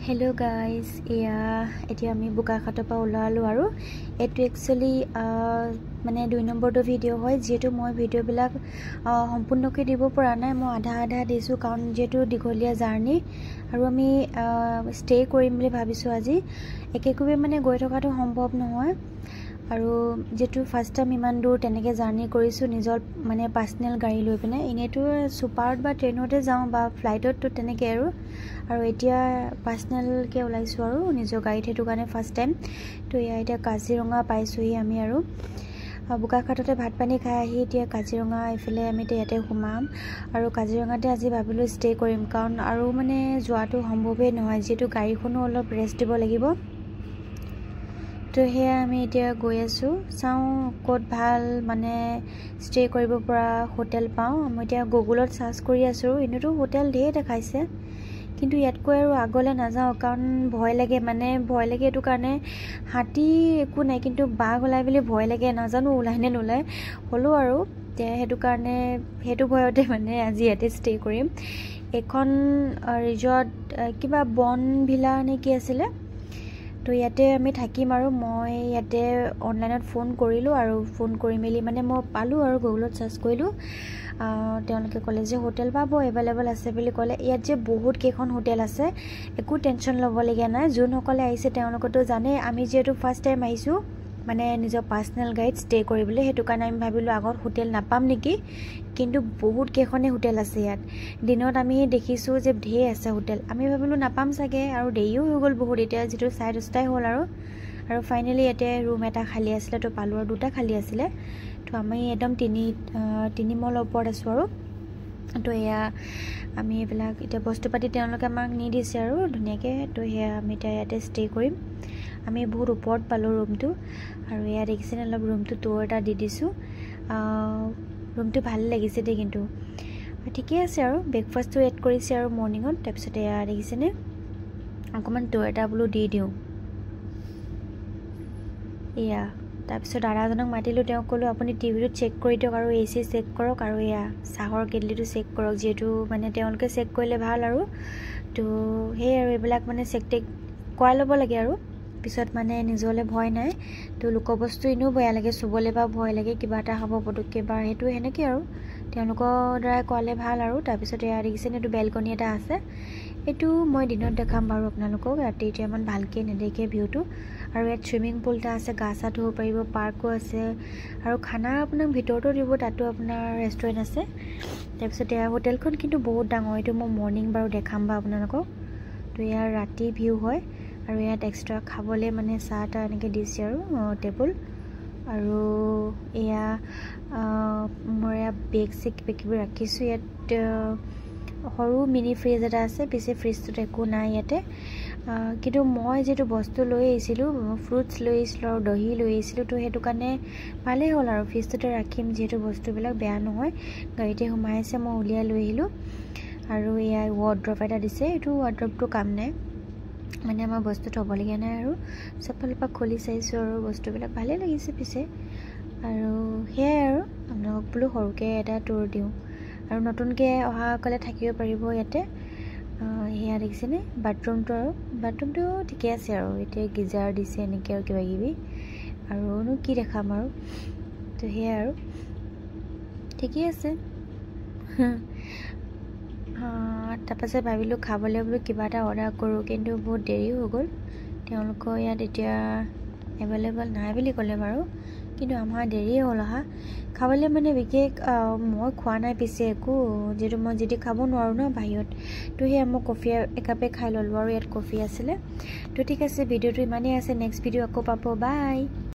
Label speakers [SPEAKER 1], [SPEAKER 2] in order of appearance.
[SPEAKER 1] Hello guys, এতিয়া আমি বোকাখাটৰ পৰা ওলালো আৰু এটো একচুয়ালি মানে 2 নম্বৰটো ভিডিও হয় যেটো মই ভিডিওবিলাক সম্পূৰ্ণকৈ দিব পৰা নাই মই আধা দিছো কাৰণ যেটো দিগলিয়া জাৰ্নি আৰু আমি ষ্টে কৰিম বুলি ভাবিছো আজি একেকোবে মানে গৈ থকাটো সম্ভৱ নহয় আৰু যেটো ফাৰ্স্ট টাইম ইমান দূৰ তেনেকে জাৰ্নি কৰিছো নিজৰ মানে পাৰ্সোনাল গাড়ী লৈ পিনে ইনেটো সুপাৰত বা ট্ৰেইনতে যাও বা ফ্লাইটত তো তেনেকে আৰু এতিয়া পাৰ্সোনাল কে ওলাইছো আৰু নিজৰ গাড়ীত হেতু কাৰণে ফাৰ্স্ট টাইম তো এতিয়া কাজিৰঙা পাইছোহি আমি আৰু বোকাখাটতে ভাত পানী খাই আহি এতিয়া কাজিৰঙা ইফালে আমি ইয়াতে ঘুমাম আৰু কাজিৰঙাতে আজি ভাবিলো ষ্টে কৰিম কাৰণ আৰু মানে যোৱাটো সম্ভৱেই নহয় যেটো গাড়ীখনো অলপ ৰেষ্ট দিব লাগিব তো হে আমি এতিয়া গৈ আছো চাও কোড ভাল মানে ষ্টে কৰিব পৰা হোটেল পাও আমি এতিয়া গুগলত সাৰ্চ কৰি আছো ইনেটো হোটেল ধেৰ দেখাইছে কিন্তু ইয়াতকৈ আৰু আগলে না যাও কাৰণ ভয় লাগে এটো কাৰণে হাতী একো নাই কিন্তু বাঘ ওলাই বুলি ভয় লাগে না জানো ওলাই নে নোলাই হলো আৰু হেতু কাৰণে হেতু ভয়তে মানে আজি ইয়াতে ষ্টে কৰিম এখন ৰিজৰ্ট কিবা বন ভিলা নে কি আছিল তো ইয়াতে আমি থাকিম আৰু মই ইয়াতে অনলাইনত ফোন কৰিলো আৰু ফোন কৰি মেলি মানে মই পালো আৰু গুগলত সাৰ্চ কৰিলো তেওঁলোকে কলে যে হোটেল পাবো अवेलेबल আছে বুলি কলে ইয়াত যে বহুত কেখন হোটেল আছে একো টেনচন লব লগা নাই যোন সকলে আইছে তেওঁলোকটো জানে আমি যেটো ফাৰ্স্ট টাইম আইছো মানে নিজৰ পাৰ্সোনাল গাইড ষ্টে কৰিবলৈ হেতু কাৰণে আমি ভাবিলো আগত হোটেল নাপাম নেকি কিন্তু বহুত কেখনে হোটেল আছে ইয়াত দিনত আমি দেখিছো যে ঢে আছে হোটেল আমি ভাবিলো নাপাম সাগে আৰু দেইও হৈ গল বহুত এতিয়া যেটো সাইড স্টাই হল আৰু ফাইনালি এতে ৰুম এটা খালি আছিল তো পালো আৰু দুটা খালি আছিল তো আমি একদম তিনি মল ওপৰত আছো আৰু তো এয়া আমি এবিলাক এটা বস্তুপাতি তেওঁলোকে আমাক নি দিছে আৰু ধুনিয়াকে তো এয়া আমি ইয়াতে ষ্টে কৰিম আমি বহুত ওপৰত পালো ৰুমটো আৰু এয়া দেখিছেনে অলপ ৰুমটো টুৰ এটা দি দিছো ৰুমটো ভাল লাগিছে দে কিন্তু ঠিকে আছে আৰু ব্ৰেকফাষ্টটো এড কৰিছে আৰু মৰ্নিংত তাৰপিছত এয়া দেখিছেনে অকমান টুৰ এটা বলো দি দিও এয়া তাৰপিছত দাদাজনক মাতিলো তেওঁ কলো আপুনি টিভিটো চেক কৰি দিয়ক আৰু এসি চেক কৰক আৰু এয়া সাহৰ কেটলিটো চেক কৰক যেটো মানে তেওঁলোকে চেক কৰিলে ভাল আৰু তো হে আৰু এবিলাক মানে চেক টেক কোৱাই ল'ব লাগে আৰু পিছত মানে নিজলে ভয় নাই তো লোক বস্তু ইনো ভয় লাগে সুবলে বা ভয় লাগে কিবা এটা হ'ব পটককে বা হেতু হেনেকে আৰু তেওঁলোকৰ দ্বাৰা কোৱালে ভাল আৰু তাৰপিছত এয়া দেখিছেনে এটো বেলকনি এটা আছে এটো মই দিনত দেখাম বাৰু আপোনালোকক ৰাতি এতিয়া মান ভালকে নেদেখে ভিউটো আৰু ইয়াত সুইমিং পুল এটা আছে গাছা ধুব পাৰিব পাৰ্কো আছে আৰু খানা আপোনাক ভিতৰটো দিব তাতো আপোনাৰ ৰেষ্টুৰেন্ট আছে তাৰপিছত এয়া হোটেলখন কিন্তু বহুত ডাঙৰ এটো মই মৰ্নিং বাৰু দেখাম বা আপোনালোকক তো ইয়াৰ ৰাতি ভিউ হয় আৰু ইয়াত এক্সট্ৰা খাবলে মানে চাহটা এনেকে দিছে আৰু টেবুল আৰু এয়া মই বেগ চেক কিবা ৰাখিছো ইয়াত সৰু মিনি ফ্ৰিজ এটা আছে পিছে ফ্ৰিজটোত একো নাই ইয়াতে কিন্তু মই যেটো বস্তু লৈ আহিছিলো ফ্ৰুটস লৈ আহিছিলো আৰু দহি লৈ আহিছিলো তো হেতু কাৰণে ভালে হ'ল আৰু ফ্ৰিজটোতে ৰাখিম যেটো বস্তুবিলাক বেয়া নহয় গাড়ীতে সোমাই আছে মই উলিয়া লৈ আহিলো আৰু এয়া ৱাৰ্ড্ৰপ এটা দিছে এটো ৱাৰ্ড্ৰপটো কাম নাই মানে আমাৰ বস্তু থব লগা নাই আৰু সফলপা খুলি চাইছো আৰু বস্তুবিলাক ভালে লাগিছে পিছে আৰু হে আৰু আপোনাক বলো হৰকে এটা টুৰ দিও আৰু নতুনকে অহা কলে থাকিব পাৰিব ইয়াতে হেয়া দেখিছেনে বাথৰুমটো ঠিকে আছে আৰু এতিয়া গিজাৰ দিছে এনেকে আৰু কিবা কিবি আৰু কি দেখাম আৰু তো হেয়া আৰু ঠিকে আছে তাৰপাছত ভাবিলো খাবলৈ বলো কিবা এটা অৰ্ডাৰ কৰো কিন্তু বহুত দেৰি হৈ গল তেওঁলোকৰ ইয়াত এতিয়া अवेलेबल নাই বুলি ক'লে বাৰু কিন্তু আমাৰ দেৰি হ'ল আহা খাবলৈ মানে বিশেষ মই খোৱা নাই পিছে একো যেটো মই যেটি খাব নোৱাৰো না বাহিৰত তো হে মই কফি একাপে খাই ললো আৰু ইয়াত কফি আছিল তো ঠিক আছে ভিডিওটো ইমানেই আছে নেক্সট ভিডিও আকৌ পাব বাই